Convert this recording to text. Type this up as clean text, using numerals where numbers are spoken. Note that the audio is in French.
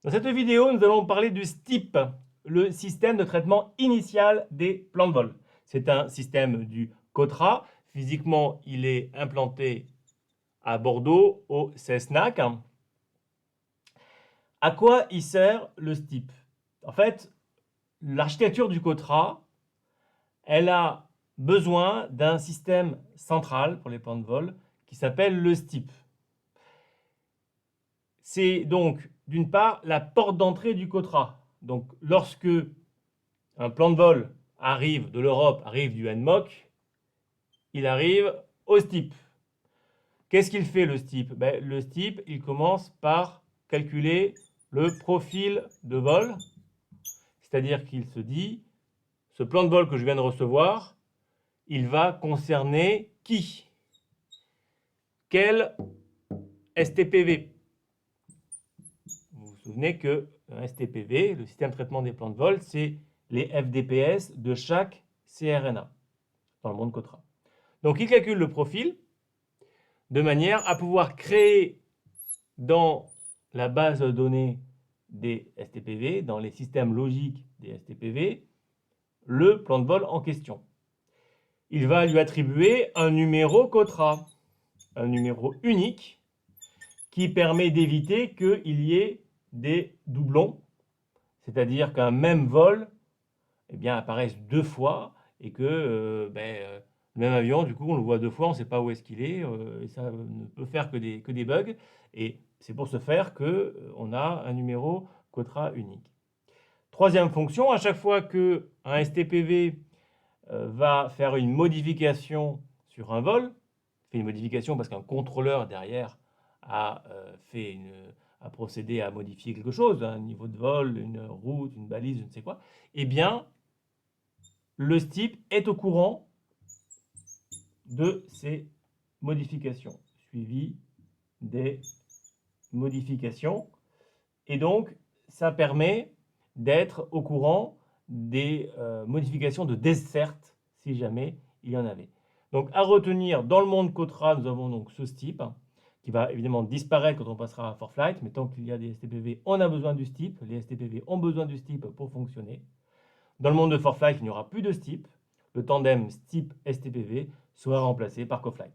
Dans cette vidéo, nous allons parler du STIP, le système de traitement initial des plans de vol. C'est un système du COTRA. Physiquement, il est implanté à Bordeaux, au CESNAC. À quoi il sert le STIP? En fait, l'architecture du COTRA, elle a besoin d'un système central pour les plans de vol qui s'appelle le STIP. C'est donc, d'une part, la porte d'entrée du COTRA. Donc, lorsque un plan de vol arrive de l'Europe, arrive du NMOC, il arrive au STIP. Qu'est-ce qu'il fait le STIP? Le STIP, il commence par calculer le profil de vol, c'est-à-dire qu'il se dit, ce plan de vol que je viens de recevoir, il va concerner qui? Quel STPV? Vous vous souvenez que un STPV, le système de traitement des plans de vol, c'est les FDPS de chaque CRNA dans le monde COTRA. Donc il calcule le profil de manière à pouvoir créer dans la base de données des STPV, dans les systèmes logiques des STPV, le plan de vol en question. Il va lui attribuer un numéro COTRA, un numéro unique qui permet d'éviter qu'il y ait des doublons, c'est-à-dire qu'un même vol apparaisse deux fois et que le même avion, du coup, on le voit deux fois, on ne sait pas où est-ce qu'il est, et ça ne peut faire que des bugs. Et c'est pour ce faire qu'on a un numéro COTRA unique. Troisième fonction, à chaque fois qu'un STPV va faire une modification sur un vol, fait une modification parce qu'un contrôleur derrière a procédé à modifier quelque chose, un niveau de vol, une route, une balise, je ne sais quoi, eh bien, le STIP est au courant de ces modifications, suivi des modifications. Et donc, ça permet d'être au courant des modifications de desserte, si jamais il y en avait. Donc, à retenir, dans le monde COTRA, nous avons donc ce STIP, qui va évidemment disparaître quand on passera à ForFlight, mais tant qu'il y a des STPV, on a besoin du STIP. Les STPV ont besoin du STIP pour fonctionner. Dans le monde de ForFlight, il n'y aura plus de STIP. Le tandem STIP-STPV sera remplacé par CoFlight.